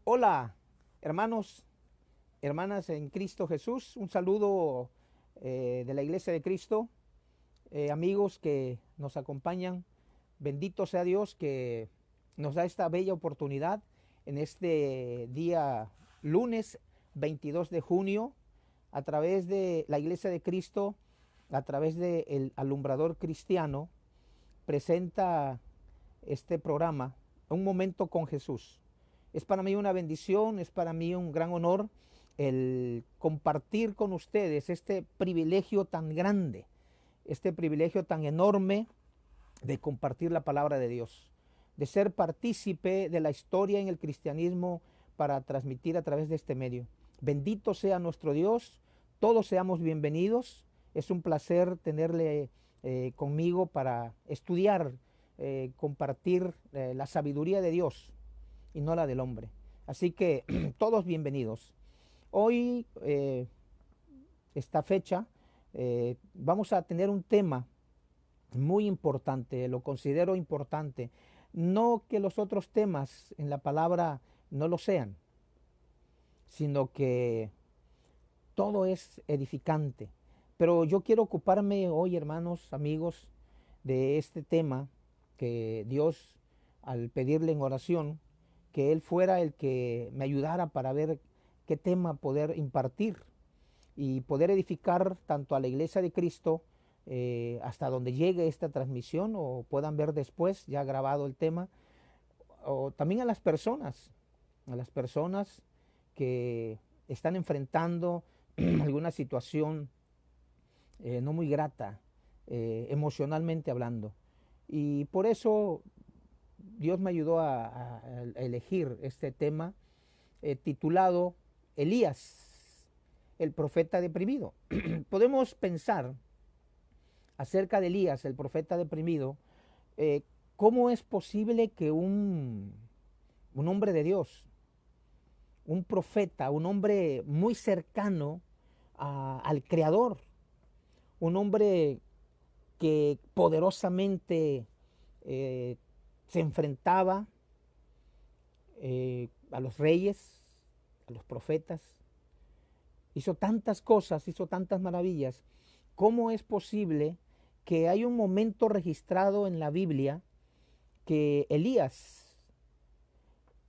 Hola, hermanos, hermanas en Cristo Jesús. Un saludo de la Iglesia de Cristo, amigos que nos acompañan. Bendito sea Dios que nos da esta bella oportunidad en este día lunes 22 de junio, a través de la Iglesia de Cristo, a través del alumbrador cristiano, presenta este programa, Un Momento con Jesús. Es para mí una bendición, es para mí un gran honor el compartir con ustedes este privilegio tan grande, este privilegio tan enorme de compartir la palabra de Dios, de ser partícipe de la historia en el cristianismo para transmitir a través de este medio. Bendito sea nuestro Dios, todos seamos bienvenidos. Es un placer tenerle conmigo para estudiar, compartir la sabiduría de Dios y no la del hombre. Así que todos bienvenidos. Hoy, esta fecha, vamos a tener un tema muy importante, lo considero importante. No que los otros temas en la palabra no lo sean, sino que todo es edificante. Pero yo quiero ocuparme hoy, hermanos, amigos, de este tema que Dios, al pedirle en oración, que Él fuera el que me ayudara para ver qué tema poder impartir y poder edificar tanto a la Iglesia de Cristo hasta donde llegue esta transmisión o puedan ver después ya grabado el tema, o también a las personas que están enfrentando alguna situación no muy grata, emocionalmente hablando. Y por eso Dios me ayudó a elegir este tema titulado Elías, el profeta deprimido. Podemos pensar acerca de Elías, el profeta deprimido, eh, cómo es posible que un hombre de Dios, un profeta, un hombre muy cercano al Creador, un hombre que poderosamente se enfrentaba a los reyes, a los profetas, hizo tantas cosas, hizo tantas maravillas. ¿Cómo es posible que hay un momento registrado en la Biblia que Elías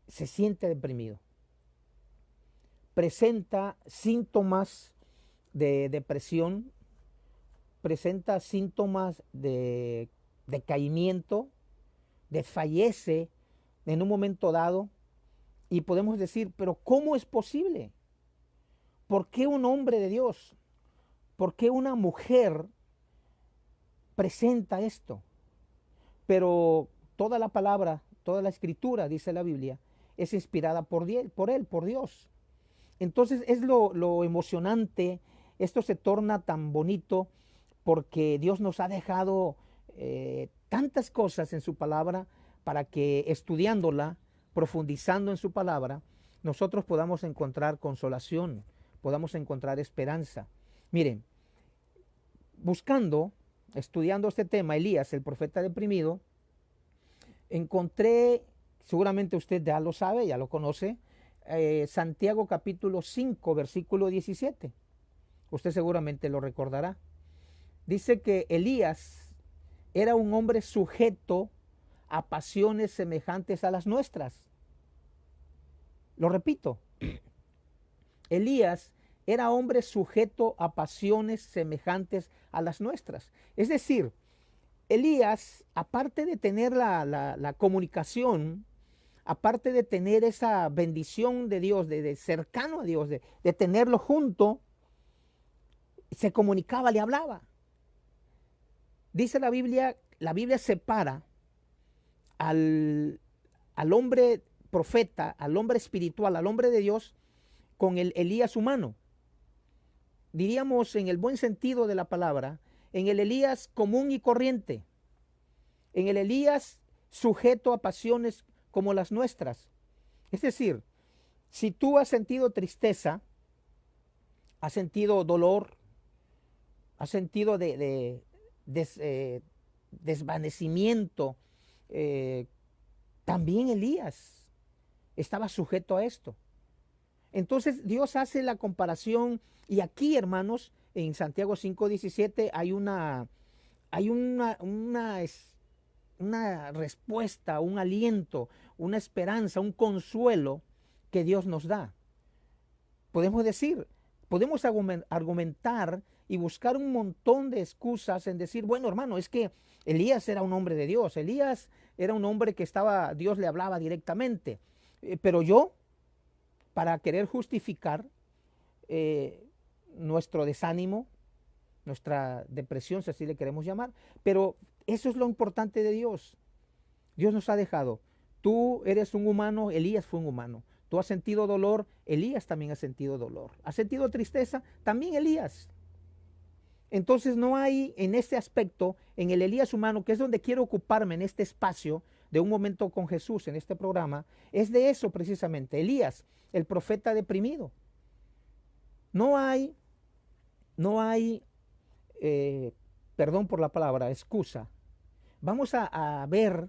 se siente deprimido? Presenta síntomas de depresión, presenta síntomas de decaimiento, desfallece en un momento dado y podemos decir, pero ¿cómo es posible? ¿Por qué un hombre de Dios? ¿Por qué una mujer presenta esto? Pero toda la palabra, toda la escritura, dice la Biblia, es inspirada por él, por Dios. Entonces es lo emocionante, esto se torna tan bonito porque Dios nos ha dejado tantas cosas en su palabra para que estudiándola, profundizando en su palabra, nosotros podamos encontrar consolación, podamos encontrar esperanza. Miren, buscando, estudiando este tema, Elías, el profeta deprimido, encontré, seguramente usted ya lo sabe, ya lo conoce, Santiago capítulo 5, versículo 17. Usted seguramente lo recordará. Dice que Elías era un hombre sujeto a pasiones semejantes a las nuestras. Lo repito, Elías era hombre sujeto a pasiones semejantes a las nuestras. Es decir, Elías, aparte de tener la comunicación, aparte de tener esa bendición de Dios, de cercano a Dios, de tenerlo junto, se comunicaba, le hablaba. Dice la Biblia separa al hombre profeta, al hombre espiritual, al hombre de Dios, con el Elías humano. Diríamos en el buen sentido de la palabra, en el Elías común y corriente, en el Elías sujeto a pasiones como las nuestras. Es decir, si tú has sentido tristeza, has sentido dolor, has sentido desvanecimiento, también Elías estaba sujeto a esto. Entonces Dios hace la comparación y aquí, hermanos, en Santiago 5:17 hay una respuesta, un aliento, una esperanza, un consuelo que Dios nos da. Podemos argumentar y buscar un montón de excusas en decir, bueno, hermano, es que Elías era un hombre de Dios, Elías era un hombre que Dios le hablaba directamente. Pero yo, para querer justificar nuestro desánimo, nuestra depresión, si así le queremos llamar, pero eso es lo importante de Dios. Dios nos ha dejado. Tú eres un humano, Elías fue un humano. Tú has sentido dolor, Elías también ha sentido dolor. ¿Has sentido tristeza? También Elías. Entonces no hay en este aspecto, en el Elías humano, que es donde quiero ocuparme en este espacio de un momento con Jesús en este programa, es de eso precisamente. Elías, el profeta deprimido. No hay, perdón por la palabra, excusa. Vamos a ver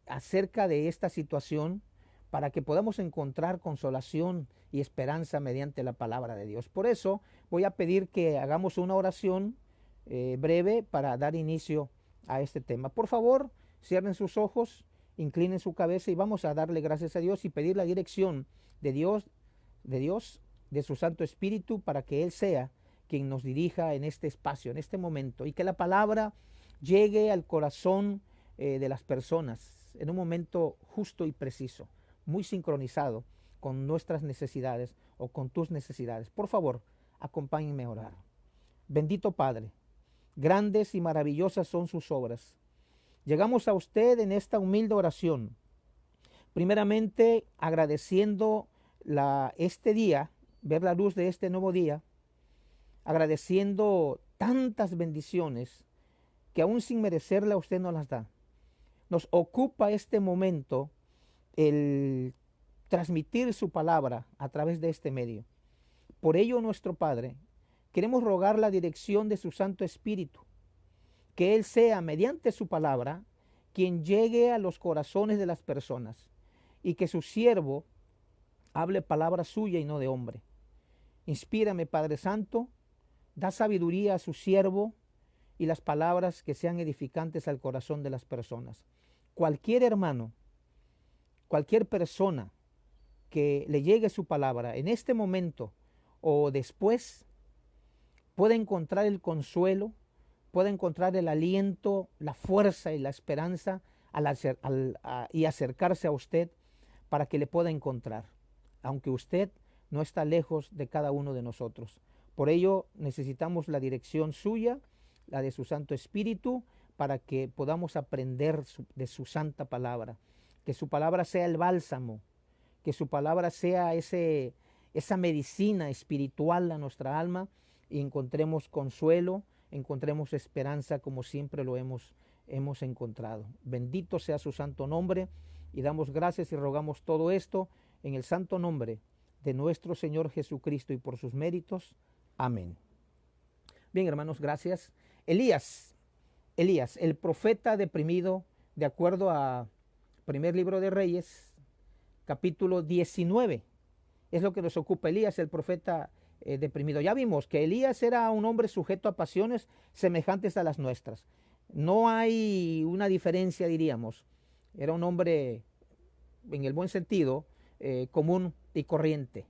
acerca de esta situación para que podamos encontrar consolación y esperanza mediante la palabra de Dios. Por eso voy a pedir que hagamos una oración breve para dar inicio a este tema. Por favor, cierren sus ojos, inclinen su cabeza y vamos a darle gracias a Dios y pedir la dirección de Dios, de su Santo Espíritu, para que Él sea quien nos dirija en este espacio, en este momento, y que la palabra llegue al corazón de las personas en un momento justo y preciso, muy sincronizado con nuestras necesidades o con tus necesidades. Por favor, acompáñenme a orar. Bendito Padre, grandes y maravillosas son sus obras. Llegamos a usted en esta humilde oración, primeramente agradeciendo este día, ver la luz de este nuevo día, agradeciendo tantas bendiciones que aún sin merecerla usted nos las da. Nos ocupa este momento el transmitir su palabra a través de este medio. Por ello, nuestro Padre, queremos rogar la dirección de su Santo Espíritu, que Él sea, mediante su palabra, quien llegue a los corazones de las personas y que su siervo hable palabra suya y no de hombre. Inspírame, Padre Santo, da sabiduría a su siervo y las palabras que sean edificantes al corazón de las personas. Cualquier hermano, cualquier persona que le llegue su palabra en este momento o después, puede encontrar el consuelo, puede encontrar el aliento, la fuerza y la esperanza y acercarse a usted para que le pueda encontrar, aunque usted no está lejos de cada uno de nosotros. Por ello necesitamos la dirección suya, la de su Santo Espíritu, para que podamos aprender de su santa palabra. Que su palabra sea el bálsamo, que su palabra sea esa medicina espiritual a nuestra alma y encontremos consuelo, encontremos esperanza como siempre lo hemos encontrado. Bendito sea su santo nombre y damos gracias y rogamos todo esto en el santo nombre de nuestro Señor Jesucristo y por sus méritos. Amén. Bien, hermanos, gracias. Elías, el profeta deprimido, de acuerdo a primer libro de Reyes, capítulo 19, es lo que nos ocupa. Elías, el profeta deprimido. Ya vimos que Elías era un hombre sujeto a pasiones semejantes a las nuestras. No hay una diferencia, diríamos. Era un hombre, en el buen sentido, común y corriente.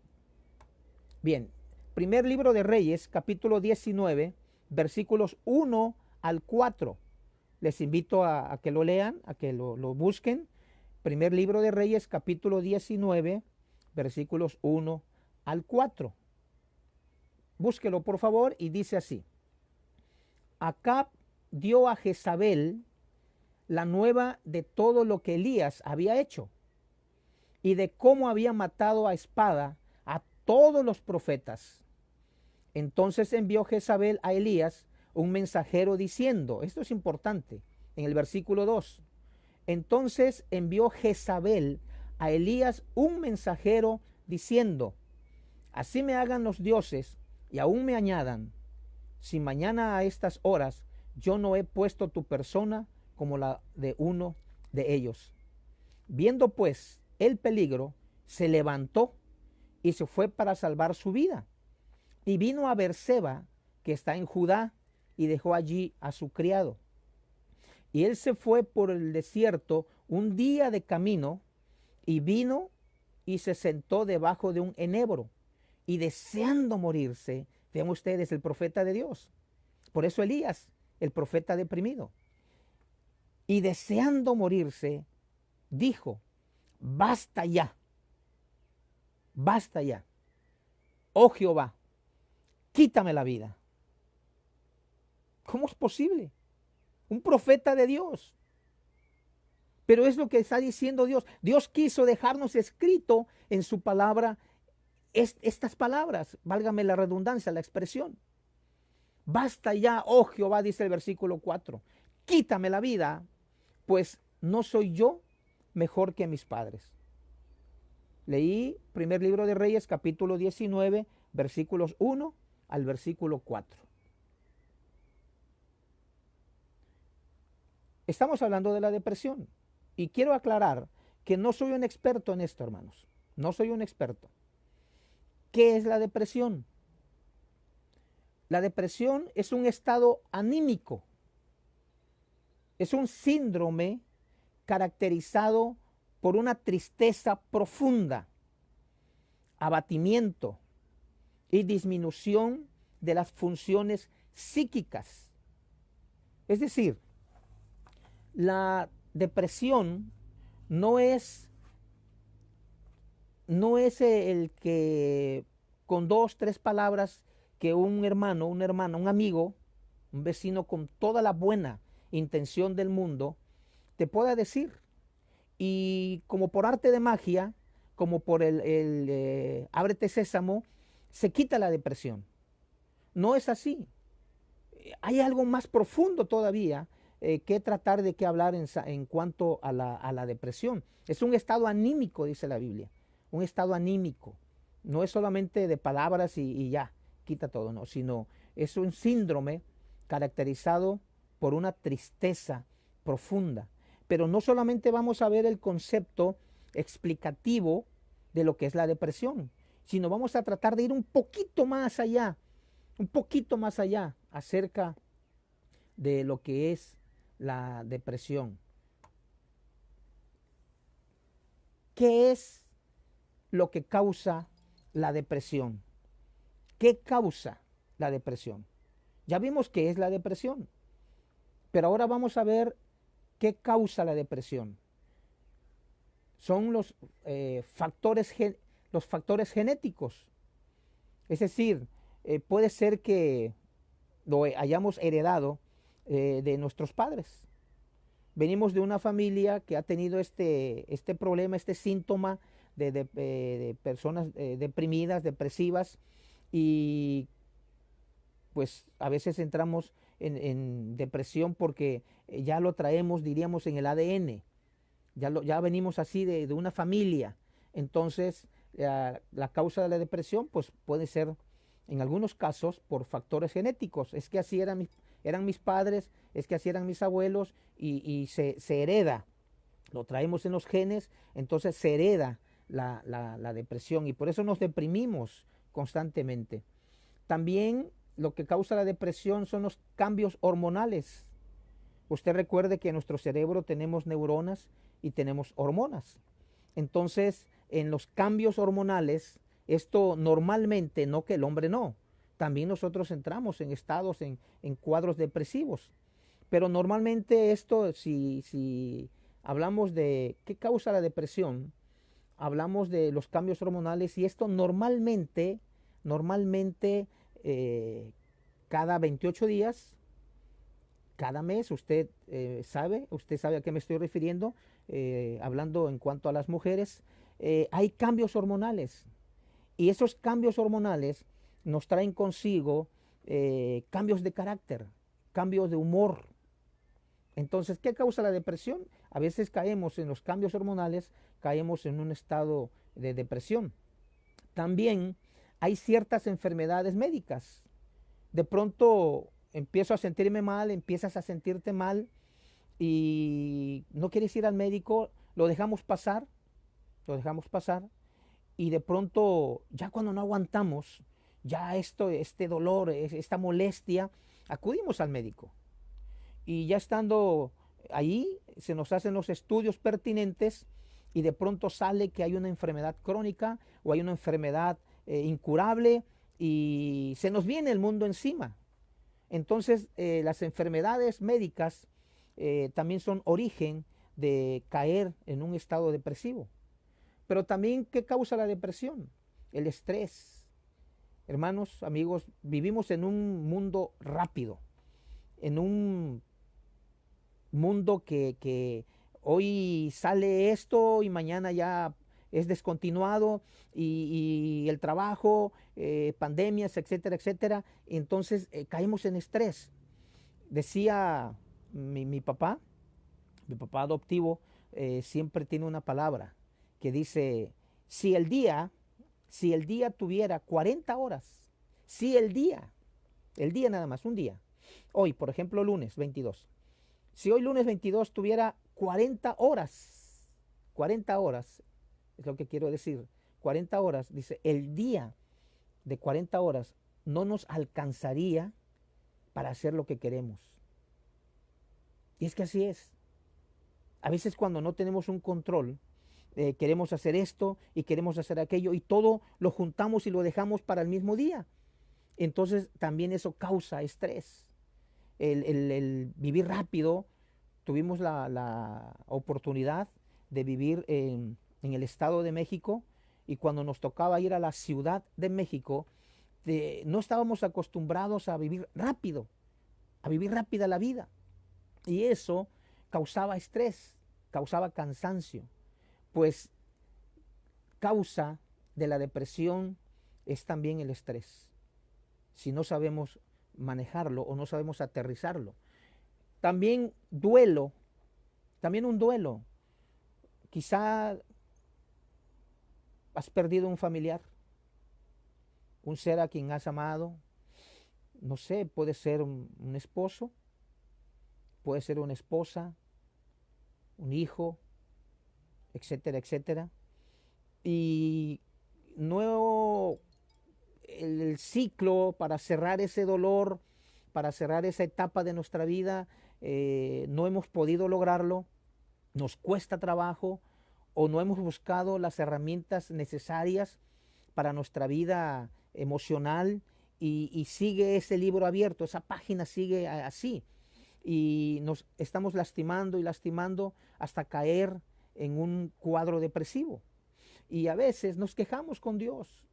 Bien, primer libro de Reyes, capítulo 19, versículos 1 al 4. Les invito a que lo lean, a que lo busquen. Primer libro de Reyes, capítulo 19, versículos 1 al 4. Búsquelo, por favor, y dice así. Acab dio a Jezabel la nueva de todo lo que Elías había hecho y de cómo había matado a espada a todos los profetas. Entonces envió Jezabel a Elías un mensajero diciendo, esto es importante, en el versículo 2, entonces envió Jezabel a Elías un mensajero diciendo, así me hagan los dioses y aún me añadan, si mañana a estas horas yo no he puesto tu persona como la de uno de ellos. Viendo pues el peligro, se levantó y se fue para salvar su vida. Y vino a Berseba, que está en Judá, y dejó allí a su criado. Y él se fue por el desierto un día de camino, y vino y se sentó debajo de un enebro, y deseando morirse, vean ustedes, el profeta de Dios. Por eso Elías, el profeta deprimido, y deseando morirse, dijo: basta ya, oh Jehová, quítame la vida. ¿Cómo es posible? Un profeta de Dios. Pero es lo que está diciendo Dios. Dios quiso dejarnos escrito en su palabra estas palabras, válgame la redundancia, la expresión. Basta ya, oh Jehová, dice el versículo 4, quítame la vida, pues no soy yo mejor que mis padres. Leí primer libro de Reyes, capítulo 19, versículos 1 al versículo 4. Estamos hablando de la depresión y quiero aclarar que no soy un experto en esto, hermanos. No soy un experto. ¿Qué es la depresión? La depresión es un estado anímico. Es un síndrome caracterizado por una tristeza profunda, abatimiento y disminución de las funciones psíquicas. Es decir, la depresión no es el que con 2, 3 palabras que un hermano, una hermana, un amigo, un vecino con toda la buena intención del mundo te pueda decir. Y como por arte de magia, como por el ábrete sésamo, se quita la depresión. No es así. Hay algo más profundo todavía que tratar de hablar en cuanto a la depresión. Es un estado anímico, dice la Biblia. Un estado anímico. No es solamente de palabras y ya, quita todo, no, sino es un síndrome caracterizado por una tristeza profunda. Pero no solamente vamos a ver el concepto explicativo de lo que es la depresión, sino vamos a tratar de ir un poquito más allá acerca de lo que es la depresión. ¿Qué es lo que causa la depresión? ¿Qué causa la depresión? Ya vimos qué es la depresión, pero ahora vamos a ver qué causa la depresión. Son los factores genéticos. Es decir, puede ser que lo hayamos heredado de nuestros padres. Venimos de una familia que ha tenido este problema, este síntoma de personas deprimidas, depresivas, y pues a veces entramos en depresión porque ya lo traemos, diríamos, en el ADN. Ya venimos así de una familia. Entonces, la causa de la depresión pues puede ser, en algunos casos, por factores genéticos. Es que así eran mis padres, es que así eran mis abuelos, y se hereda. Lo traemos en los genes, entonces se hereda la depresión, y por eso nos deprimimos constantemente. También lo que causa la depresión son los cambios hormonales. Usted recuerde que en nuestro cerebro tenemos neuronas y tenemos hormonas. Entonces, en los cambios hormonales, esto normalmente, no que el hombre no, también nosotros entramos en estados, en cuadros depresivos. Pero normalmente esto, si hablamos de qué causa la depresión, hablamos de los cambios hormonales, y esto normalmente cada 28 días, cada mes, usted sabe a qué me estoy refiriendo, hablando en cuanto a las mujeres, hay cambios hormonales, y esos cambios hormonales nos traen consigo cambios de carácter, cambios de humor. Entonces, ¿qué causa la depresión? A veces caemos en los cambios hormonales, caemos en un estado de depresión. También hay ciertas enfermedades médicas. De pronto empiezo a sentirme mal, empiezas a sentirte mal y no quieres ir al médico, lo dejamos pasar, y de pronto, ya cuando no aguantamos, ya este dolor, esta molestia, acudimos al médico. Y ya estando ahí, se nos hacen los estudios pertinentes y de pronto sale que hay una enfermedad crónica o hay una enfermedad incurable y se nos viene el mundo encima. Entonces, las enfermedades médicas también son origen de caer en un estado depresivo. Pero también, ¿qué causa la depresión? El estrés. Hermanos, amigos, vivimos en un mundo rápido, en un mundo que hoy sale esto y mañana ya es descontinuado y el trabajo, pandemias, etcétera, etcétera. Entonces caemos en estrés. Decía mi papá, mi papá adoptivo, siempre tiene una palabra que dice, si si el día tuviera 40 horas, si el día nada más, un día, hoy, por ejemplo, lunes 22, si hoy lunes 22 tuviera 40 horas, es lo que quiero decir, 40 horas, dice, el día de 40 horas no nos alcanzaría para hacer lo que queremos. Y es que así es. A veces cuando no tenemos un control, queremos hacer esto y queremos hacer aquello y todo lo juntamos y lo dejamos para el mismo día. Entonces también eso causa estrés. El vivir rápido, tuvimos la oportunidad de vivir en el Estado de México y cuando nos tocaba ir a la Ciudad de México, no estábamos acostumbrados a vivir rápido, a vivir rápida la vida. Y eso causaba estrés, causaba cansancio, pues causa de la depresión es también el estrés. Si no sabemos manejarlo o no sabemos aterrizarlo. También duelo, también un duelo. Quizá has perdido un familiar, un ser a quien has amado. No sé, puede ser un esposo, puede ser una esposa, un hijo, etcétera, etcétera. Y no el ciclo para cerrar ese dolor, para cerrar esa etapa de nuestra vida, no hemos podido lograrlo, nos cuesta trabajo o no hemos buscado las herramientas necesarias para nuestra vida emocional y sigue ese libro abierto, esa página sigue así y nos estamos lastimando y lastimando hasta caer en un cuadro depresivo. Y a veces nos quejamos con Dios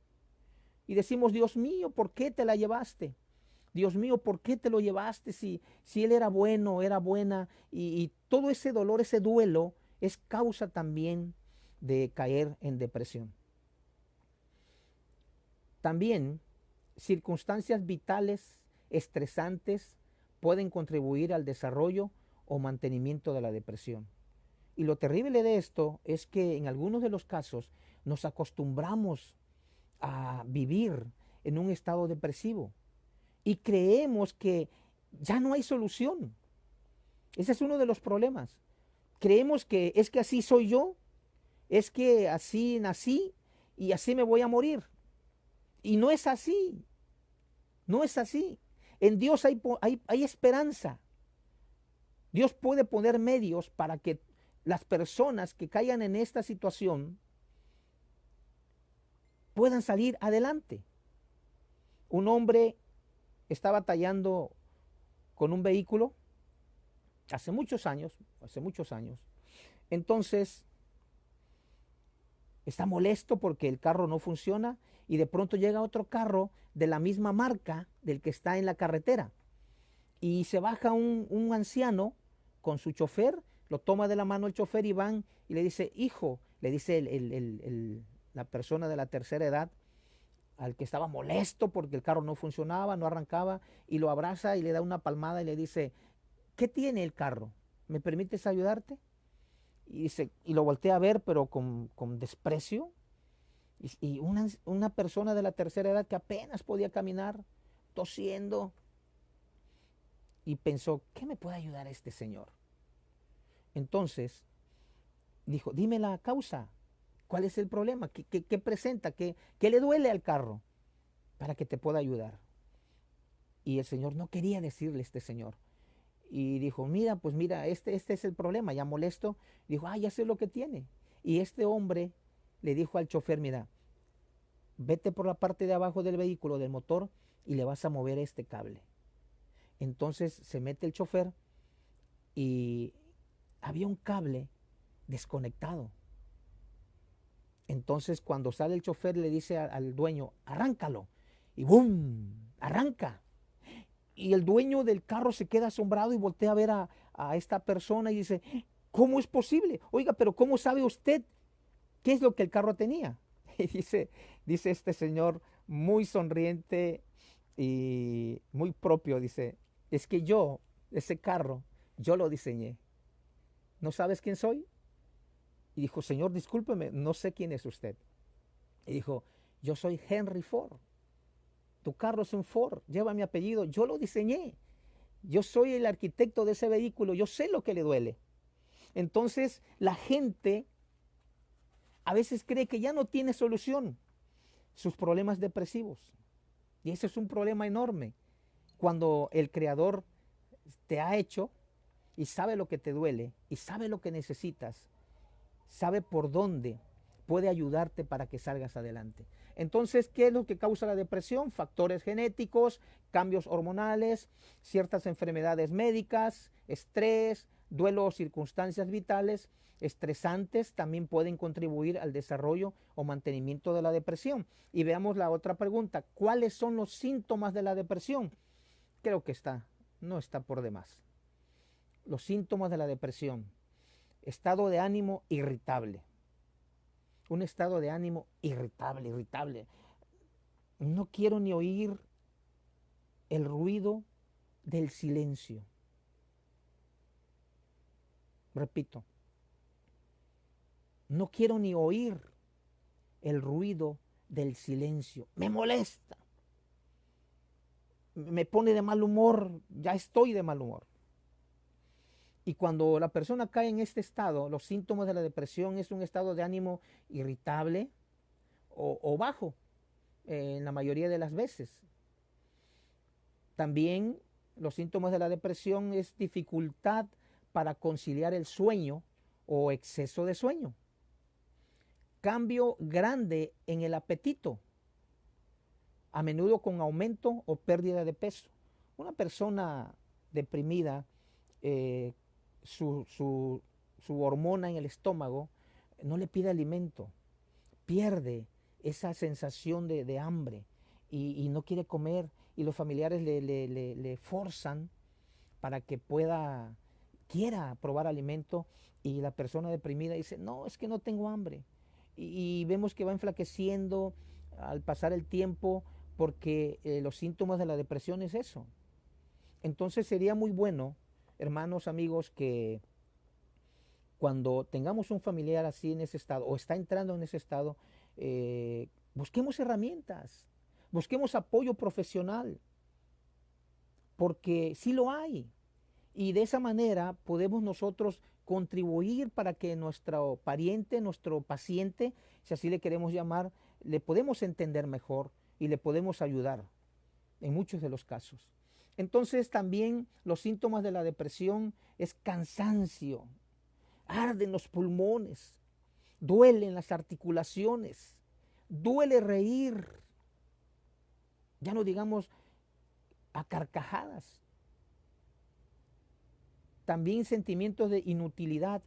y decimos, Dios mío, ¿por qué te la llevaste? Dios mío, ¿por qué te lo llevaste si Él era bueno, era buena? Y todo ese dolor, ese duelo, es causa también de caer en depresión. También circunstancias vitales estresantes pueden contribuir al desarrollo o mantenimiento de la depresión. Y lo terrible de esto es que en algunos de los casos nos acostumbramos a vivir en un estado depresivo y creemos que ya no hay solución. Ese es uno de los problemas. Creemos que es que así soy yo, es que así nací y así me voy a morir. Y no es así, no es así. En Dios hay esperanza. Dios puede poner medios para que las personas que caigan en esta situación puedan salir adelante. Un hombre está batallando con un vehículo hace muchos años. Entonces, está molesto porque el carro no funciona y de pronto llega otro carro de la misma marca del que está en la carretera. Y se baja un anciano con su chofer, lo toma de la mano el chofer y van y le dice, hijo, le dice la persona de la tercera edad, al que estaba molesto porque el carro no funcionaba, no arrancaba, y lo abraza y le da una palmada y le dice, ¿qué tiene el carro? ¿Me permites ayudarte? Y lo voltea a ver, pero con desprecio. Y una persona de la tercera edad que apenas podía caminar, tosiendo, y pensó, ¿qué me puede ayudar este señor? Entonces dijo, dime la causa, ¿Cuál es el problema? ¿Qué presenta? ¿Qué le duele al carro? Para que te pueda ayudar. Y el Señor no quería decirle a este señor. Y dijo, mira, pues mira, este es el problema, ya molesto. Dijo, ya sé lo que tiene. Y este hombre le dijo al chofer, mira, vete por la parte de abajo del vehículo, del motor, y le vas a mover este cable. Entonces se mete el chofer y había un cable desconectado. Entonces cuando sale el chofer le dice al dueño, arráncalo. Y ¡boom! Arranca. Y el dueño del carro se queda asombrado y voltea a ver a esta persona y dice, ¿cómo es posible? Oiga, pero ¿cómo sabe usted qué es lo que el carro tenía? Y dice este señor muy sonriente y muy propio, dice, es que yo, ese carro, yo lo diseñé. ¿No sabes quién soy? Y dijo, señor, discúlpeme, no sé quién es usted. Y dijo, yo soy Henry Ford. Tu carro es un Ford, lleva mi apellido, yo lo diseñé. Yo soy el arquitecto de ese vehículo, yo sé lo que le duele. Entonces la gente a veces cree que ya no tiene solución sus problemas depresivos. Y ese es un problema enorme. Cuando el Creador te ha hecho y sabe lo que te duele y sabe lo que necesitas, sabe por dónde puede ayudarte para que salgas adelante. Entonces, ¿qué es lo que causa la depresión? Factores genéticos, cambios hormonales, ciertas enfermedades médicas, estrés, duelo o circunstancias vitales estresantes también pueden contribuir al desarrollo o mantenimiento de la depresión. Y veamos la otra pregunta, ¿cuáles son los síntomas de la depresión? Creo que no está por demás. Los síntomas de la depresión: estado de ánimo irritable. Un estado de ánimo irritable. No quiero ni oír el ruido del silencio. Repito, no quiero ni oír el ruido del silencio. Me molesta. Me pone de mal humor. Ya estoy de mal humor. Y cuando la persona cae en este estado, los síntomas de la depresión es un estado de ánimo irritable o bajo, en la mayoría de las veces. También los síntomas de la depresión es dificultad para conciliar el sueño o exceso de sueño. Cambio grande en el apetito, a menudo con aumento o pérdida de peso. Una persona deprimida, su hormona en el estómago no le pide alimento, pierde esa sensación de hambre y no quiere comer, y los familiares le forzan para que quiera probar alimento, y la persona deprimida dice, no, es que no tengo hambre. Y vemos que va enflaqueciendo al pasar el tiempo, porque los síntomas de la depresión es eso. Entonces sería muy bueno, hermanos, amigos, que cuando tengamos un familiar así en ese estado o está entrando en ese estado, busquemos herramientas, busquemos apoyo profesional, porque sí lo hay. Y de esa manera podemos nosotros contribuir para que nuestro pariente, nuestro paciente, si así le queremos llamar, le podemos entender mejor y le podemos ayudar en muchos de los casos. Entonces también los síntomas de la depresión es cansancio, arden los pulmones, duelen las articulaciones, duele reír, ya no digamos a carcajadas. También sentimientos de inutilidad.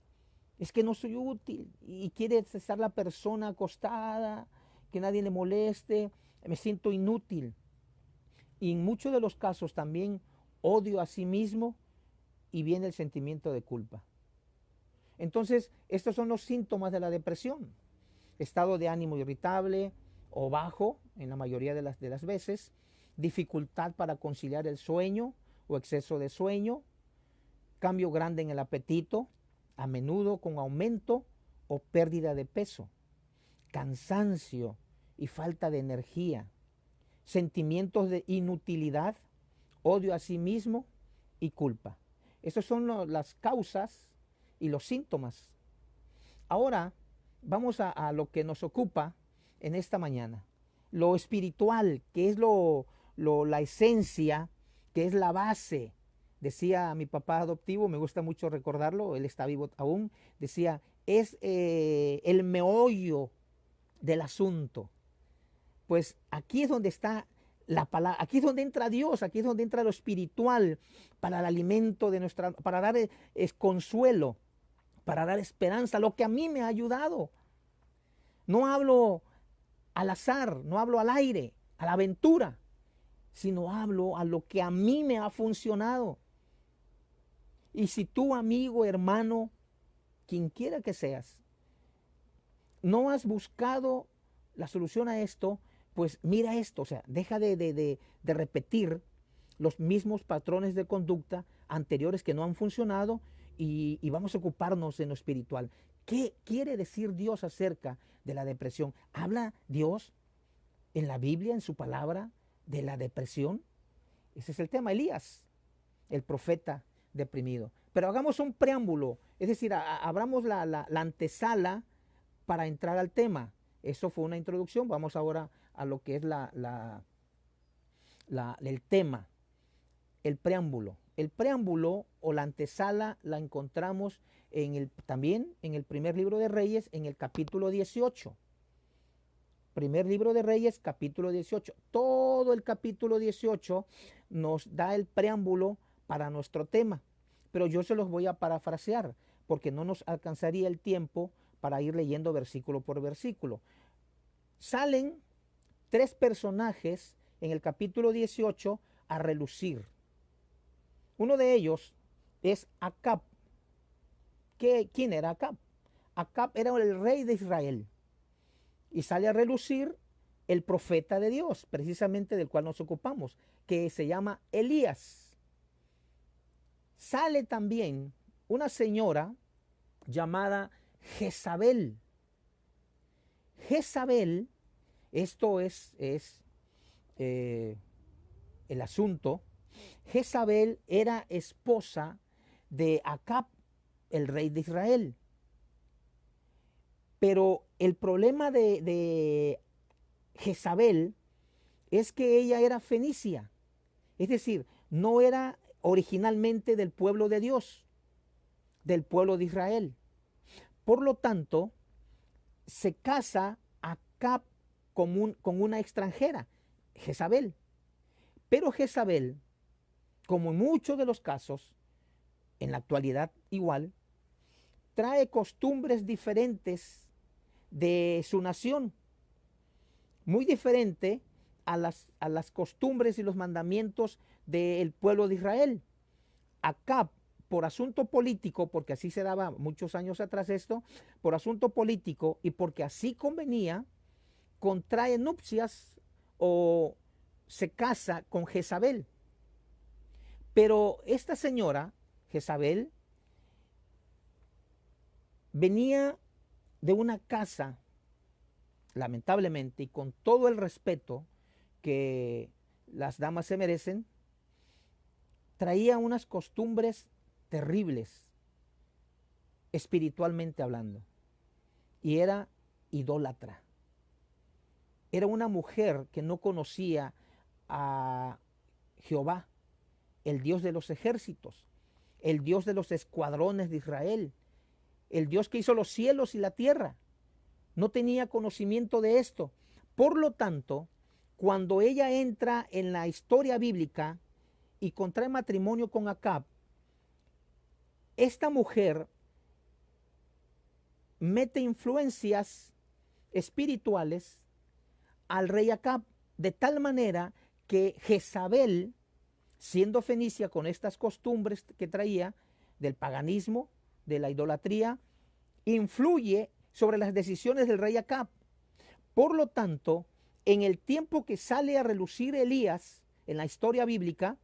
Es que no soy útil y quiere estar la persona acostada, que nadie le moleste, me siento inútil. Y en muchos de los casos también odio a sí mismo y viene el sentimiento de culpa. Entonces, estos son los síntomas de la depresión. Estado de ánimo irritable o bajo en la mayoría de las veces, dificultad para conciliar el sueño o exceso de sueño, cambio grande en el apetito, a menudo con aumento o pérdida de peso, cansancio y falta de energía, sentimientos de inutilidad, odio a sí mismo y culpa. Esas son las causas y los síntomas. Ahora, vamos a lo que nos ocupa en esta mañana. Lo espiritual, que es la esencia, que es la base. Decía mi papá adoptivo, me gusta mucho recordarlo, él está vivo aún, decía, es el meollo del asunto. Pues aquí es donde está la palabra, aquí es donde entra Dios, aquí es donde entra lo espiritual para el alimento de nuestra, para dar consuelo, para dar esperanza, lo que a mí me ha ayudado. No hablo al azar, no hablo al aire, a la aventura, sino hablo a lo que a mí me ha funcionado. Y si tú, amigo, hermano, quien quiera que seas, no has buscado la solución a esto, pues mira esto, o sea, deja de repetir los mismos patrones de conducta anteriores que no han funcionado y vamos a ocuparnos en lo espiritual. ¿Qué quiere decir Dios acerca de la depresión? ¿Habla Dios en la Biblia, en su palabra, de la depresión? Ese es el tema. Elías, el profeta deprimido. Pero hagamos un preámbulo, es decir, abramos la antesala para entrar al tema. Eso fue una introducción. Vamos ahora a lo que es el tema, el preámbulo. El preámbulo o la antesala la encontramos también en el primer libro de Reyes, en el capítulo 18. Primer libro de Reyes, capítulo 18. Todo el capítulo 18 nos da el preámbulo para nuestro tema. Pero yo se los voy a parafrasear porque no nos alcanzaría el tiempo para ir leyendo versículo por versículo. Salen 3 personajes en el capítulo 18 a relucir. Uno de ellos es Acab. ¿Quién era Acab? Acab era el rey de Israel. Y sale a relucir el profeta de Dios, precisamente del cual nos ocupamos, que se llama Elías. Sale también una señora llamada Jezabel. Jezabel, esto es el asunto. Jezabel era esposa de Acab, el rey de Israel. Pero el problema de Jezabel es que ella era fenicia. Es decir, no era originalmente del pueblo de Dios, del pueblo de Israel. Por lo tanto, se casa Acab con una extranjera, Jezabel. Pero Jezabel, como en muchos de los casos, en la actualidad igual, trae costumbres diferentes de su nación, muy diferente a las costumbres y los mandamientos del pueblo de Israel. Acab, por asunto político, porque así se daba muchos años atrás esto, por asunto político y porque así convenía, contrae nupcias o se casa con Jezabel. Pero esta señora, Jezabel, venía de una casa, lamentablemente, y con todo el respeto que las damas se merecen, traía unas costumbres terribles, espiritualmente hablando, y era idólatra. Era una mujer que no conocía a Jehová, el Dios de los ejércitos, el Dios de los escuadrones de Israel, el Dios que hizo los cielos y la tierra. No tenía conocimiento de esto. Por lo tanto, cuando ella entra en la historia bíblica y contrae matrimonio con Acab, esta mujer mete influencias espirituales al rey Acab, de tal manera que Jezabel, siendo fenicia con estas costumbres que traía del paganismo, de la idolatría, influye sobre las decisiones del rey Acab. Por lo tanto, en el tiempo que sale a relucir Elías en la historia bíblica,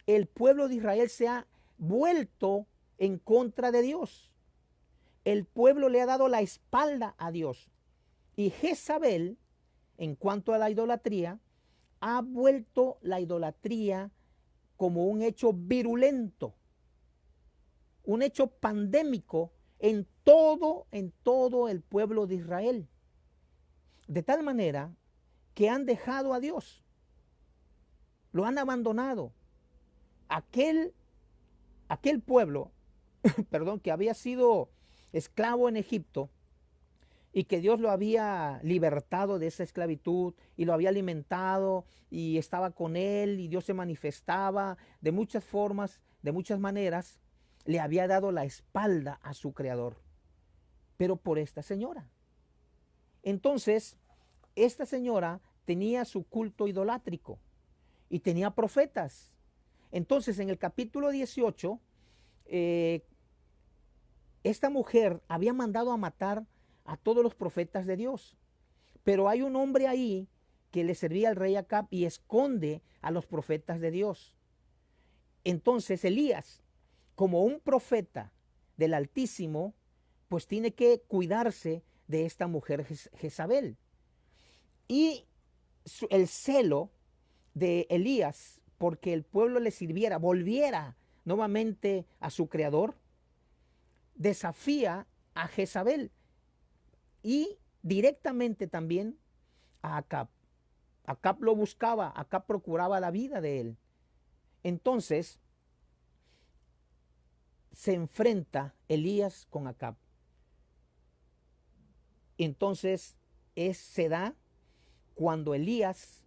el pueblo de Israel se ha vuelto en contra de Dios. El pueblo le ha dado la espalda a Dios. Y Jezabel, en cuanto a la idolatría, ha vuelto la idolatría como un hecho virulento, un hecho pandémico en todo el pueblo de Israel. De tal manera que han dejado a Dios, lo han abandonado. Aquel pueblo, perdón, que había sido esclavo en Egipto y que Dios lo había libertado de esa esclavitud y lo había alimentado y estaba con él y Dios se manifestaba de muchas formas, de muchas maneras, le había dado la espalda a su creador, pero por esta señora. Entonces, esta señora tenía su culto idolátrico y tenía profetas. Entonces, en el capítulo 18, esta mujer había mandado a matar a todos los profetas de Dios. Pero hay un hombre ahí que le servía al rey Acab y esconde a los profetas de Dios. Entonces Elías, como un profeta del Altísimo, pues tiene que cuidarse de esta mujer Jezabel. Y el celo de Elías porque el pueblo le sirviera, volviera nuevamente a su creador, desafía a Jezabel y directamente también a Acab. Acab lo buscaba, Acab procuraba la vida de él. Entonces se enfrenta Elías con Acab. Entonces se da cuando Elías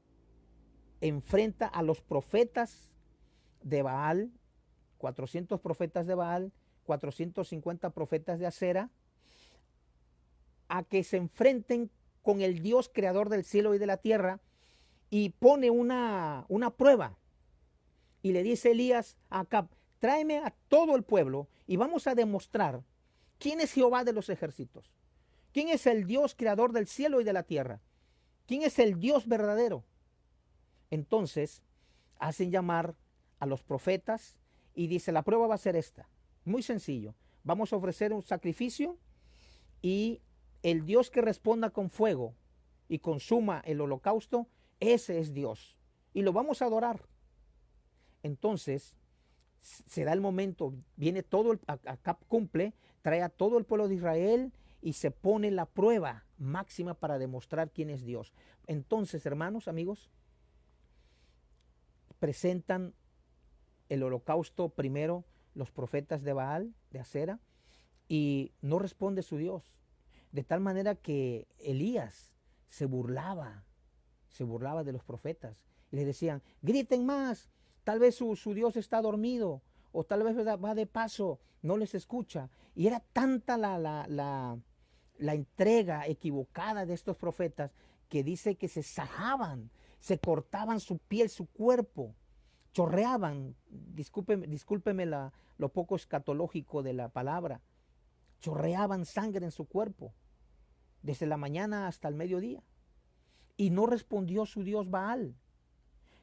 enfrenta a los profetas de Baal, 400 profetas de Baal, 450 profetas de Acera, a que se enfrenten con el Dios creador del cielo y de la tierra, y pone una prueba. Y le dice Elías a Acab, tráeme a todo el pueblo y vamos a demostrar quién es Jehová de los ejércitos, quién es el Dios creador del cielo y de la tierra, quién es el Dios verdadero. Entonces hacen llamar a los profetas y dice, la prueba va a ser esta, muy sencillo, vamos a ofrecer un sacrificio y el Dios que responda con fuego y consuma el holocausto, ese es Dios y lo vamos a adorar. Entonces se da el momento, viene todo, Acab cumple, trae a todo el pueblo de Israel y se pone la prueba máxima para demostrar quién es Dios. Entonces, hermanos, amigos, presentan el holocausto primero los profetas de Baal, de Acera, y no responde su Dios. De tal manera que Elías se burlaba de los profetas. Y les decían, griten más, tal vez su Dios está dormido, o tal vez va de paso, no les escucha. Y era tanta la entrega equivocada de estos profetas que dice que se sajaban, se cortaban su piel, su cuerpo, chorreaban, discúlpeme lo poco escatológico de la palabra, chorreaban sangre en su cuerpo, desde la mañana hasta el mediodía. Y no respondió su Dios Baal.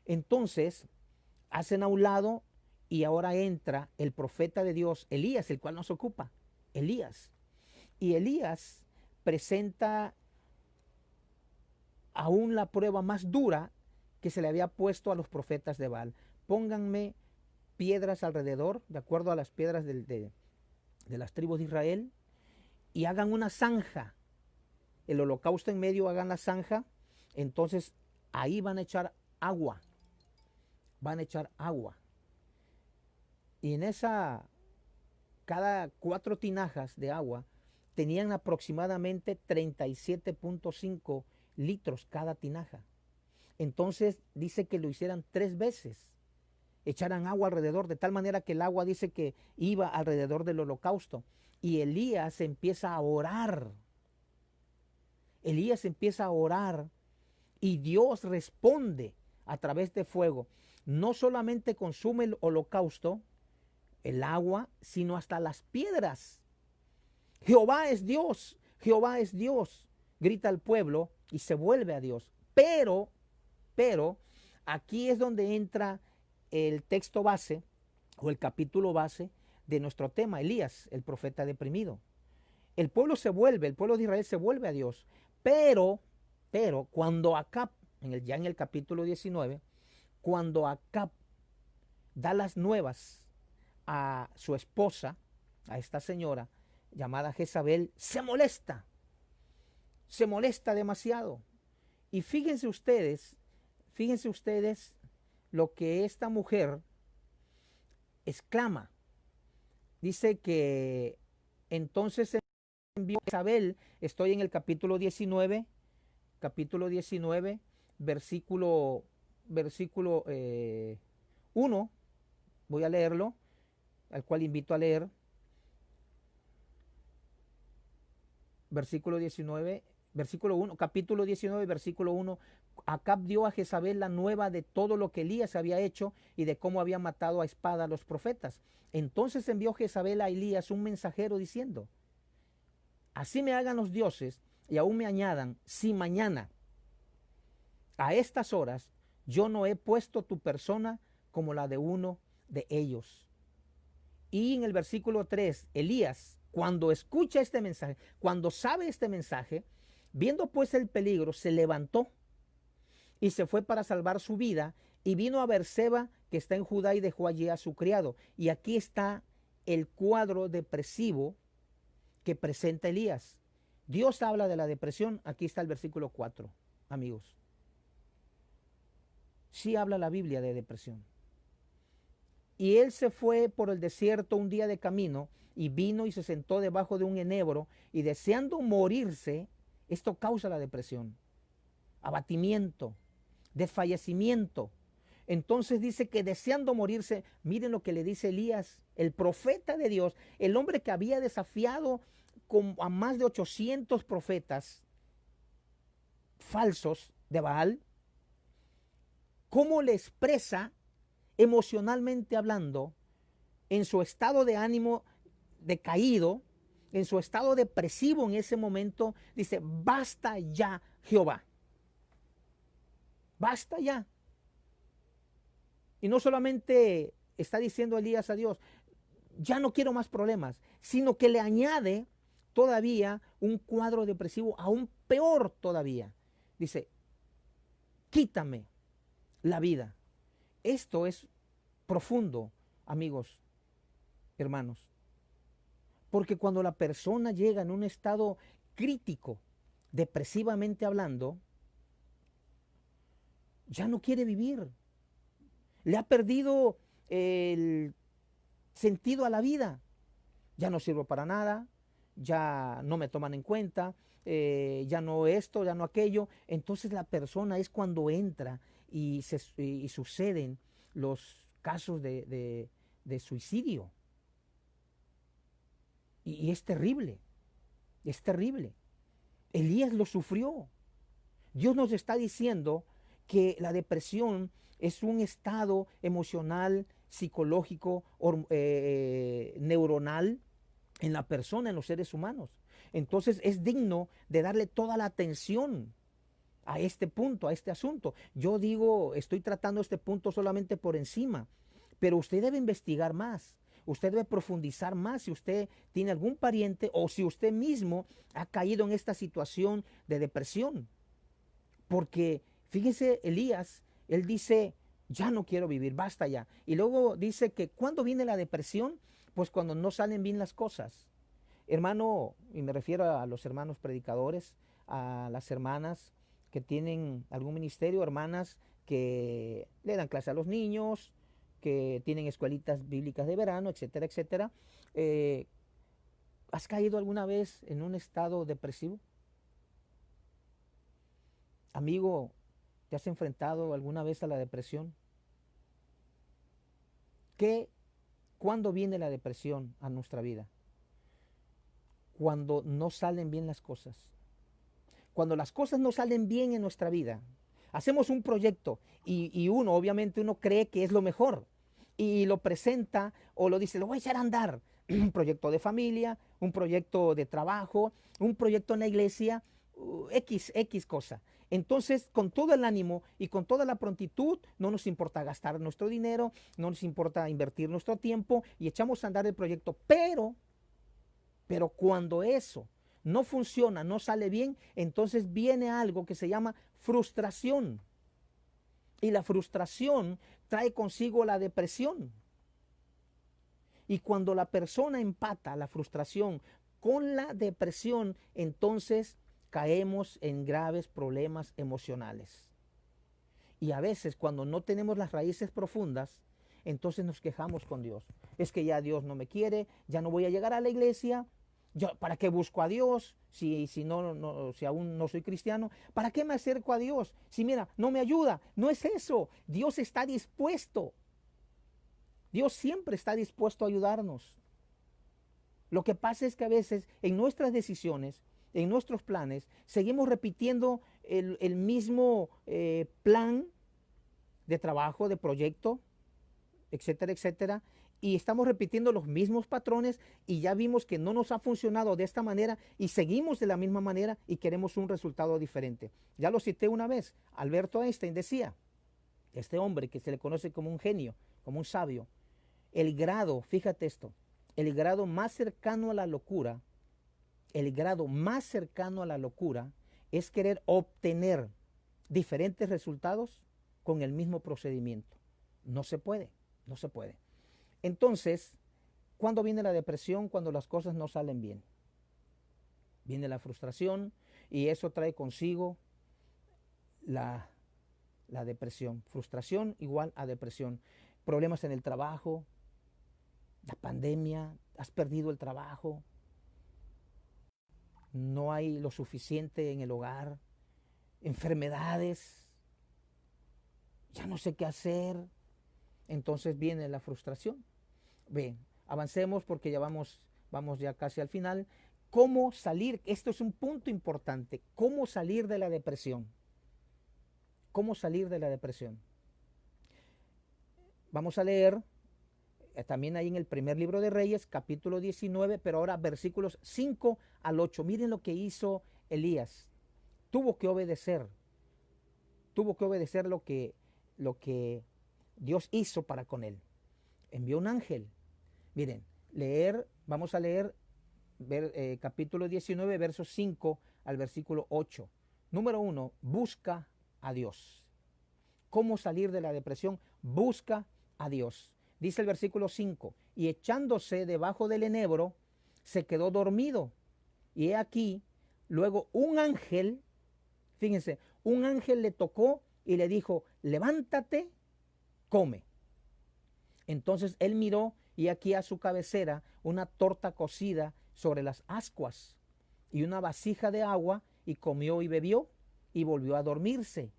Entonces hacen a un lado y ahora entra el profeta de Dios, Elías, el cual nos ocupa, Elías. Y Elías presenta aún la prueba más dura que se le había puesto a los profetas de Baal. Pónganme piedras alrededor, de acuerdo a las piedras de las tribus de Israel, y hagan una zanja. El holocausto en medio, hagan la zanja. Entonces ahí van a echar agua. Van a echar agua. Y en cada 4 tinajas de agua tenían aproximadamente 37.5 litros cada tinaja. Entonces dice que lo hicieran 3 veces. Echaran agua alrededor, de tal manera que el agua dice que iba alrededor del holocausto. Y Elías empieza a orar. Elías empieza a orar y Dios responde a través de fuego. No solamente consume el holocausto, el agua, sino hasta las piedras. Jehová es Dios, Jehová es Dios, grita el pueblo y se vuelve a Dios. Pero, aquí es donde entra el texto base o el capítulo base de nuestro tema, Elías, el profeta deprimido. El pueblo de Israel se vuelve a Dios. Pero cuando Acab, ya en el capítulo 19, cuando Acab da las nuevas a su esposa, a esta señora, llamada Jezabel, se molesta demasiado. Y fíjense ustedes lo que esta mujer exclama. Dice que entonces envió Jezabel, estoy en el capítulo 19, versículo 1, voy a leerlo, al cual invito a leer. Versículo 19, versículo 1, capítulo 19, versículo 1. Acab dio a Jezabel la nueva de todo lo que Elías había hecho y de cómo había matado a espada a los profetas. Entonces envió Jezabel a Elías un mensajero diciendo: así me hagan los dioses y aún me añadan, si mañana a estas horas yo no he puesto tu persona como la de uno de ellos. Y en el versículo 3, Elías, cuando escucha este mensaje, cuando sabe este mensaje, viendo pues el peligro, se levantó y se fue para salvar su vida y vino a Berseba, que está en Judá, y dejó allí a su criado. Y aquí está el cuadro depresivo que presenta Elías. Dios habla de la depresión. Aquí está el versículo 4, amigos. Sí habla la Biblia de depresión. Y él se fue por el desierto un día de camino y vino y se sentó debajo de un enebro y deseando morirse, esto causa la depresión, abatimiento, desfallecimiento. Entonces dice que deseando morirse, miren lo que le dice Elías, el profeta de Dios, el hombre que había desafiado a más de 800 profetas falsos de Baal. ¿Cómo le expresa emocionalmente hablando, en su estado de ánimo decaído, en su estado depresivo en ese momento? Dice: basta ya, Jehová, basta ya. Y no solamente está diciendo Elías a Dios, ya no quiero más problemas, sino que le añade todavía un cuadro depresivo aún peor todavía. Dice: quítame la vida. Esto es profundo, amigos, hermanos. Porque cuando la persona llega en un estado crítico, depresivamente hablando, ya no quiere vivir. Le ha perdido el sentido a la vida. Ya no sirvo para nada, ya no me toman en cuenta, ya no esto, ya no aquello. Entonces la persona es cuando entra y suceden los casos de suicidio. Y es terrible, es terrible. Elías lo sufrió. Dios nos está diciendo que la depresión es un estado emocional, psicológico, neuronal en la persona, en los seres humanos. Entonces es digno de darle toda la atención a este punto, a este asunto. Yo digo, estoy tratando este punto solamente por encima, pero usted debe investigar más. Usted debe profundizar más si usted tiene algún pariente o si usted mismo ha caído en esta situación de depresión. Porque fíjese, Elías, él dice: ya no quiero vivir, basta ya. Y luego dice que ¿cuándo viene la depresión? Pues cuando no salen bien las cosas. Hermano, y me refiero a los hermanos predicadores, a las hermanas que tienen algún ministerio, hermanas que le dan clase a los niños, que tienen escuelitas bíblicas de verano, etcétera, etcétera. ¿Has caído alguna vez en un estado depresivo? Amigo, ¿te has enfrentado alguna vez a la depresión? ¿Cuándo viene la depresión a nuestra vida? Cuando no salen bien las cosas. Cuando las cosas no salen bien en nuestra vida. Hacemos un proyecto y obviamente uno cree que es lo mejor y lo presenta o lo dice: lo voy a echar a andar. Un proyecto de familia, un proyecto de trabajo, un proyecto en la iglesia, X cosa. Entonces, con todo el ánimo y con toda la prontitud, no nos importa gastar nuestro dinero, no nos importa invertir nuestro tiempo y echamos a andar el proyecto. Pero cuando eso no funciona, no sale bien, entonces viene algo que se llama frustración. Y la frustración trae consigo la depresión. Y cuando la persona empata la frustración con la depresión, entonces caemos en graves problemas emocionales. Y a veces cuando no tenemos las raíces profundas, entonces nos quejamos con Dios. Es que ya Dios no me quiere, ya no voy a llegar a la iglesia. ¿Para qué busco a Dios si aún no soy cristiano? ¿Para qué me acerco a Dios? Si mira, no me ayuda. No es eso. Dios está dispuesto. Dios siempre está dispuesto a ayudarnos. Lo que pasa es que a veces en nuestras decisiones, en nuestros planes, seguimos repitiendo el mismo plan de trabajo, de proyecto, etcétera, etcétera, y estamos repitiendo los mismos patrones y ya vimos que no nos ha funcionado de esta manera y seguimos de la misma manera y queremos un resultado diferente. Ya lo cité una vez, Alberto Einstein decía, este hombre que se le conoce como un genio, como un sabio, el grado, fíjate esto, el grado más cercano a la locura, el grado más cercano a la locura es querer obtener diferentes resultados con el mismo procedimiento. No se puede, no se puede. Entonces, ¿cuándo viene la depresión? Cuando las cosas no salen bien. Viene la frustración y eso trae consigo la depresión. Frustración igual a depresión. Problemas en el trabajo, la pandemia, has perdido el trabajo, no hay lo suficiente en el hogar, enfermedades, ya no sé qué hacer. Entonces viene la frustración. Bien, avancemos porque ya vamos ya casi al final. ¿Cómo salir? Esto es un punto importante. ¿Cómo salir de la depresión? ¿Cómo salir de la depresión? Vamos a leer también ahí en el primer libro de Reyes, capítulo 19, pero ahora versículos 5 al 8. Miren lo que hizo Elías. Tuvo que obedecer lo que Dios hizo para con él. Envió un ángel. Miren, vamos a leer capítulo 19, versos 5 al versículo 8. Número 1, busca a Dios. ¿Cómo salir de la depresión? Busca a Dios. Dice el versículo 5, y echándose debajo del enebro, se quedó dormido. Y he aquí, luego un ángel, fíjense, un ángel le tocó y le dijo, levántate, come. Entonces él miró y aquí a su cabecera una torta cocida sobre las ascuas y una vasija de agua, y comió y bebió y volvió a dormirse.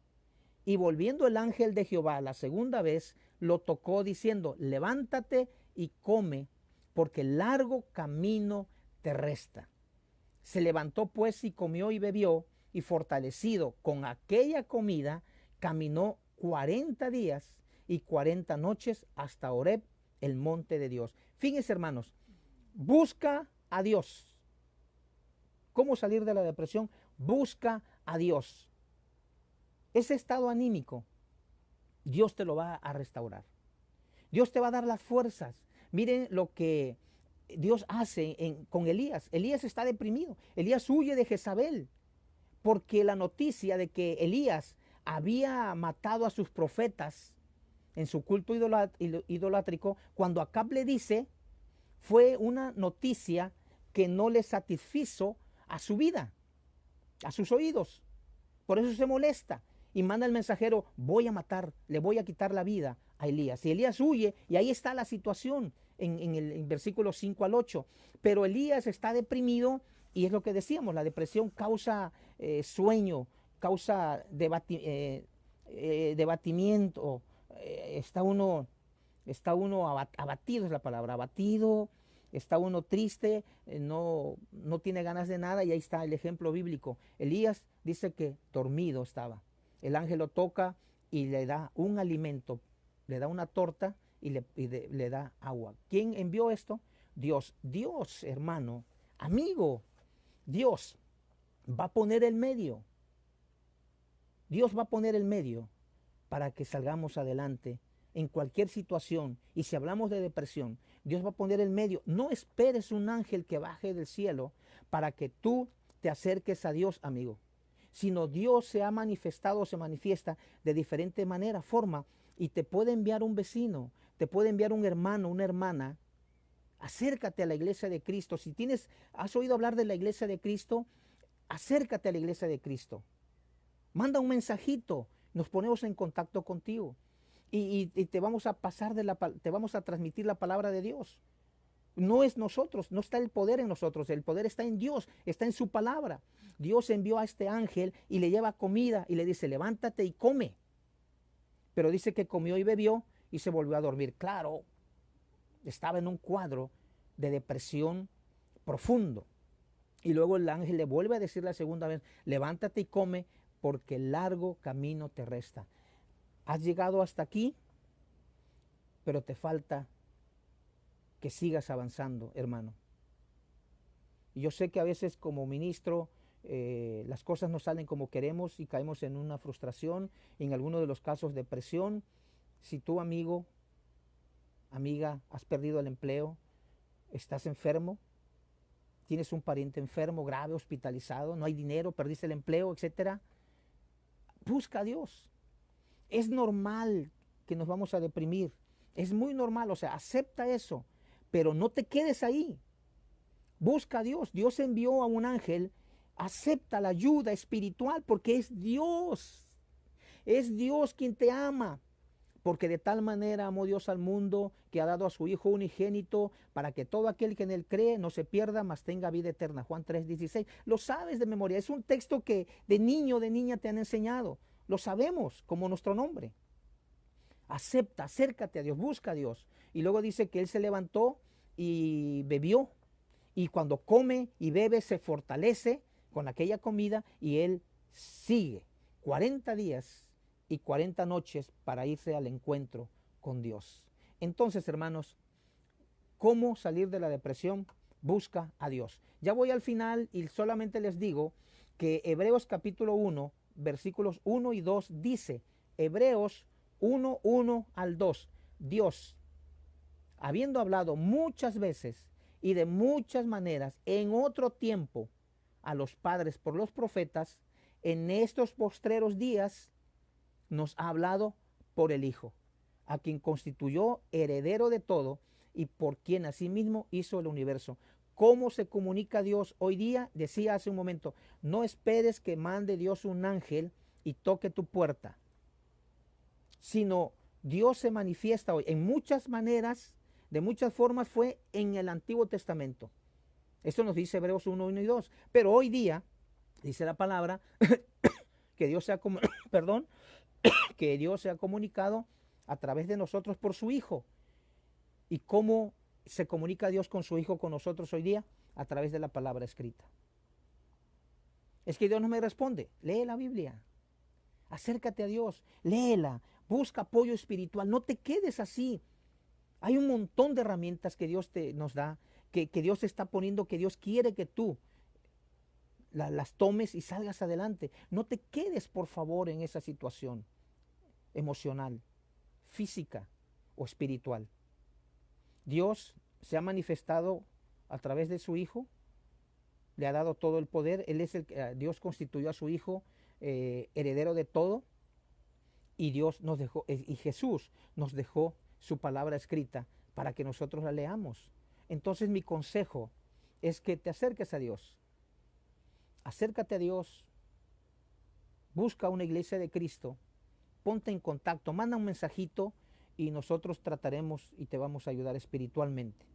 Y volviendo el ángel de Jehová la segunda vez, lo tocó diciendo, levántate y come, porque largo camino te resta. Se levantó pues y comió y bebió, y fortalecido con aquella comida, caminó 40 días y 40 noches hasta Horeb, el monte de Dios. Fíjense, hermanos, busca a Dios. ¿Cómo salir de la depresión? Busca a Dios. Ese estado anímico, Dios te lo va a restaurar. Dios te va a dar las fuerzas. Miren lo que Dios hace con Elías. Elías está deprimido. Elías huye de Jezabel porque la noticia de que Elías había matado a sus profetas en su culto idolátrico, cuando Acab le dice, fue una noticia que no le satisfizo a su vida, a sus oídos. Por eso se molesta y manda al mensajero, voy a matar, le voy a quitar la vida a Elías. Y Elías huye y ahí está la situación en el versículo 5 al 8. Pero Elías está deprimido y es lo que decíamos, la depresión causa sueño, causa debatimiento, está uno abatido, es la palabra, abatido, está uno triste, no tiene ganas de nada, y ahí está el ejemplo bíblico. Elías dice que dormido estaba. El ángel lo toca y le da un alimento, le da una torta y le da agua. ¿Quién envió esto? Dios. Dios, hermano, amigo, Dios va a poner el medio. Dios va a poner el medio para que salgamos adelante en cualquier situación. Y si hablamos de depresión, Dios va a poner el medio. No esperes un ángel que baje del cielo para que tú te acerques a Dios, amigo. Sino Dios se ha manifestado, se manifiesta de diferente forma, y te puede enviar un vecino, te puede enviar un hermano, una hermana, Acércate a la iglesia de Cristo. Si has oído hablar de la iglesia de Cristo, acércate a la iglesia de Cristo. Manda un mensajito, nos ponemos en contacto contigo y te vamos a te vamos a transmitir la palabra de Dios. No es nosotros, no está el poder en nosotros, el poder está en Dios, está en su palabra. Dios envió a este ángel y le lleva comida y le dice, levántate y come. Pero dice que comió y bebió y se volvió a dormir. Claro, estaba en un cuadro de depresión profundo. Y luego el ángel le vuelve a decir la segunda vez, levántate y come porque largo camino te resta. Has llegado hasta aquí, pero te falta que sigas avanzando, hermano. Y yo sé que a veces como ministro las cosas no salen como queremos y caemos en una frustración, en algunos de los casos depresión. Si tú, amigo, amiga, has perdido el empleo, estás enfermo, tienes un pariente enfermo, grave, hospitalizado, no hay dinero, perdiste el empleo, etcétera, busca a Dios. Es normal que nos vamos a deprimir, es muy normal, o sea, acepta eso, pero no te quedes ahí. Busca a Dios. Dios envió a un ángel, acepta la ayuda espiritual porque es Dios. Es Dios quien te ama. Porque de tal manera amó Dios al mundo que ha dado a su Hijo unigénito para que todo aquel que en él cree no se pierda, mas tenga vida eterna. Juan 3:16. Lo sabes de memoria. Es un texto que de niño, de niña te han enseñado. Lo sabemos como nuestro nombre. Acepta, acércate a Dios, busca a Dios. Y luego dice que él se levantó y bebió. Y cuando come y bebe se fortalece con aquella comida y él sigue 40 días y 40 noches para irse al encuentro con Dios. Entonces, hermanos, ¿cómo salir de la depresión? Busca a Dios. Ya voy al final y solamente les digo que Hebreos capítulo 1, versículos 1 y 2 dice, Hebreos 1, 1 al 2, Dios, habiendo hablado muchas veces y de muchas maneras en otro tiempo a los padres por los profetas, en estos postreros días nos ha hablado por el Hijo, a quien constituyó heredero de todo y por quien asimismo hizo el universo. ¿Cómo se comunica Dios hoy día? Decía hace un momento, no esperes que mande Dios un ángel y toque tu puerta, sino Dios se manifiesta hoy en muchas maneras. De muchas formas fue en el Antiguo Testamento. Esto nos dice Hebreos 1, 1 y 2. Pero hoy día, dice la palabra, que Dios se ha, perdón, que Dios se ha comunicado a través de nosotros por su Hijo. ¿Y cómo se comunica Dios con su Hijo con nosotros hoy día? A través de la palabra escrita. Es que Dios no me responde. Lee la Biblia. Acércate a Dios. Léela. Busca apoyo espiritual. No te quedes así. Hay un montón de herramientas que Dios nos da, que Dios te está poniendo, que Dios quiere que tú las tomes y salgas adelante. No te quedes, por favor, en esa situación emocional, física o espiritual. Dios se ha manifestado a través de su Hijo, le ha dado todo el poder. Dios constituyó a su Hijo heredero de todo y Jesús nos dejó su palabra escrita para que nosotros la leamos. Entonces mi consejo es que te acerques a Dios. Acércate a Dios. Busca una iglesia de Cristo. Ponte en contacto. Manda un mensajito y nosotros trataremos y te vamos a ayudar espiritualmente.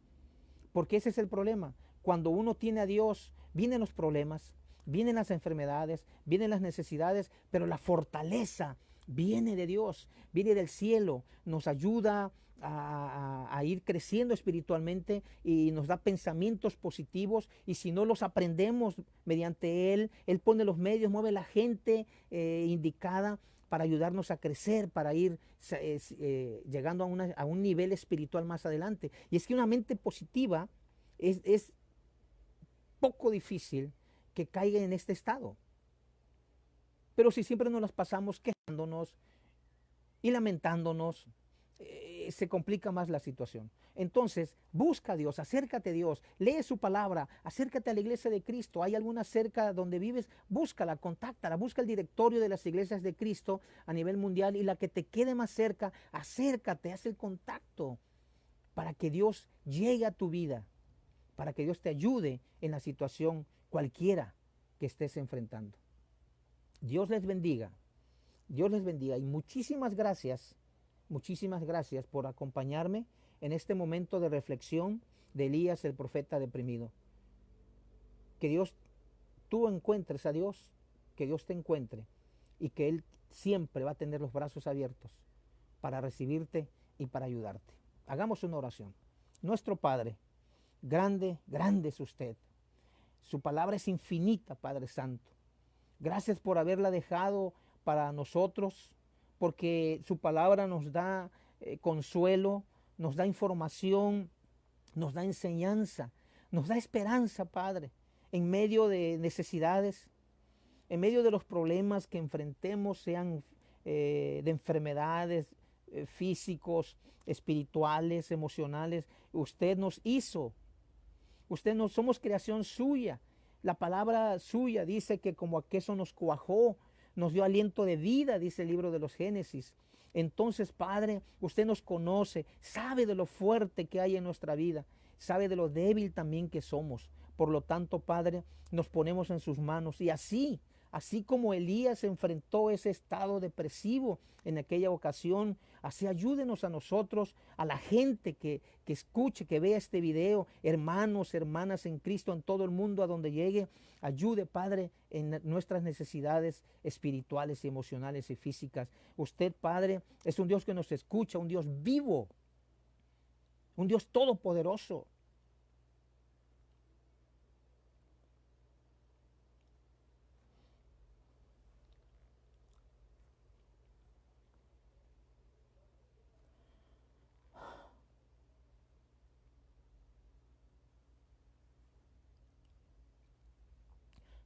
Porque ese es el problema. Cuando uno tiene a Dios, vienen los problemas, vienen las enfermedades, vienen las necesidades, pero la fortaleza viene de Dios, viene del cielo, nos ayuda a ir creciendo espiritualmente y nos da pensamientos positivos, y si no los aprendemos mediante Él pone los medios, mueve la gente indicada para ayudarnos a crecer, para ir llegando a un nivel espiritual más adelante. Y es que una mente positiva es poco difícil que caiga en este estado. Pero si siempre nos las pasamos quejándonos y lamentándonos, se complica más la situación. Entonces, busca a Dios, acércate a Dios, lee su palabra, acércate a la iglesia de Cristo. ¿Hay alguna cerca donde vives? Búscala, contáctala, busca el directorio de las iglesias de Cristo a nivel mundial y la que te quede más cerca, acércate, haz el contacto. para que Dios llegue a tu vida, para que Dios te ayude en la situación cualquiera que estés enfrentando. Dios les bendiga. Dios les bendiga y muchísimas gracias por acompañarme en este momento de reflexión de Elías el profeta deprimido. Que Dios, tú encuentres a Dios, que Dios te encuentre y que Él siempre va a tener los brazos abiertos para recibirte y para ayudarte. Hagamos una oración. Nuestro Padre, grande, grande es usted. Su palabra es infinita, Padre Santo. Gracias por haberla dejado para nosotros, porque su palabra nos da consuelo, nos da información, nos da enseñanza, nos da esperanza, Padre, en medio de necesidades, en medio de los problemas que enfrentemos, sean de enfermedades físicos, espirituales, emocionales. Usted nos hizo, usted no somos creación suya. La palabra suya dice que como a queso nos cuajó, nos dio aliento de vida, dice el libro de los Génesis. Entonces, Padre, usted nos conoce, sabe de lo fuerte que hay en nuestra vida, sabe de lo débil también que somos. Por lo tanto, Padre, nos ponemos en sus manos y así como Elías enfrentó ese estado depresivo en aquella ocasión, así ayúdenos a nosotros, a la gente que escuche, que vea este video, hermanos, hermanas en Cristo, en todo el mundo, a donde llegue. Ayude, Padre, en nuestras necesidades espirituales y emocionales y físicas. Usted, Padre, es un Dios que nos escucha, un Dios vivo, un Dios todopoderoso.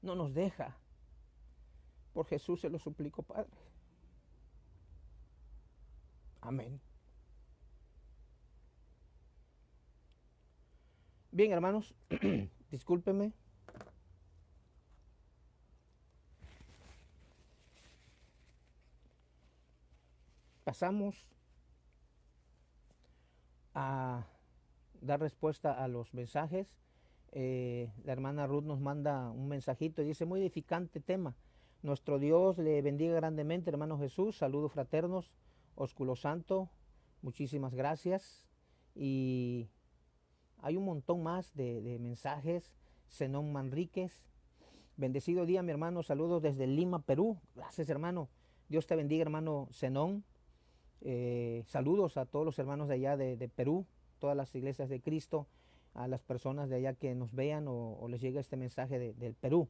No nos deja. Por Jesús se lo suplico, Padre. Amén. Bien, hermanos, discúlpenme. Pasamos a dar respuesta a los mensajes. La hermana Ruth nos manda un mensajito y dice: muy edificante tema. Nuestro Dios le bendiga grandemente, hermano Jesús. Saludos fraternos. Ósculo Santo, muchísimas gracias. Y hay un montón más de mensajes. Zenón Manríquez: bendecido día, mi hermano. Saludos desde Lima, Perú. Gracias, hermano. Dios te bendiga, hermano Zenón. Saludos a todos los hermanos de allá de Perú, todas las iglesias de Cristo, a las personas de allá que nos vean o les llega este mensaje del Perú.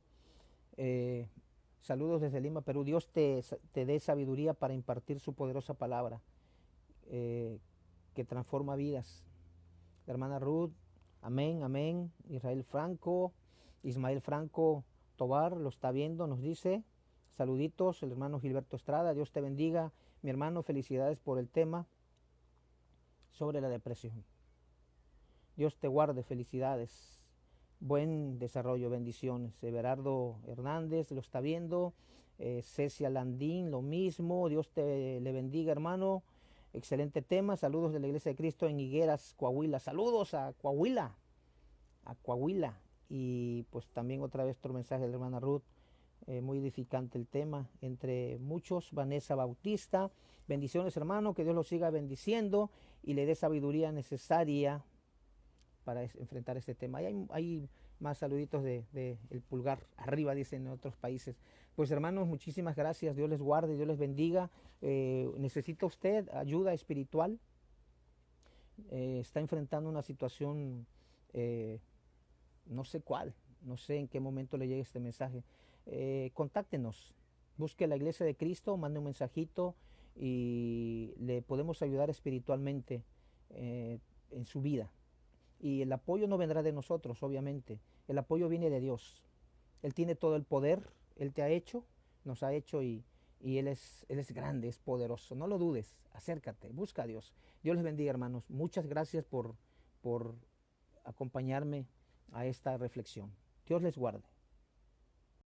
Saludos desde Lima, Perú. Dios te dé sabiduría para impartir su poderosa palabra que transforma vidas. La hermana Ruth, amén, amén. Israel Franco, Ismael Franco Tobar lo está viendo, nos dice: saluditos. El hermano Gilberto Estrada: Dios te bendiga, mi hermano, felicidades por el tema sobre la depresión. Dios te guarde, felicidades. Buen desarrollo, bendiciones. Everardo Hernández lo está viendo. Cecia Landín, lo mismo. Dios le bendiga, hermano. Excelente tema. Saludos de la Iglesia de Cristo en Higueras, Coahuila. Saludos a Coahuila. A Coahuila. Y pues también otra vez otro mensaje de la hermana Ruth. Muy edificante el tema, entre muchos. Vanessa Bautista: bendiciones, hermano, que Dios lo siga bendiciendo y le dé sabiduría necesaria para enfrentar este tema. Y hay más saluditos de el pulgar arriba, dicen en otros países. Pues, hermanos, muchísimas gracias. Dios les guarde, Dios les bendiga. ¿Necesita usted ayuda espiritual? Está enfrentando una situación, no sé cuál, no sé en qué momento le llegue este mensaje. Contáctenos, busque la Iglesia de Cristo, mande un mensajito y le podemos ayudar espiritualmente en su vida. Y el apoyo no vendrá de nosotros, obviamente. El apoyo viene de Dios. Él tiene todo el poder, Él te ha hecho, nos ha hecho y Él es grande, es poderoso. No lo dudes, acércate, busca a Dios. Dios les bendiga, hermanos. Muchas gracias por acompañarme a esta reflexión. Dios les guarde.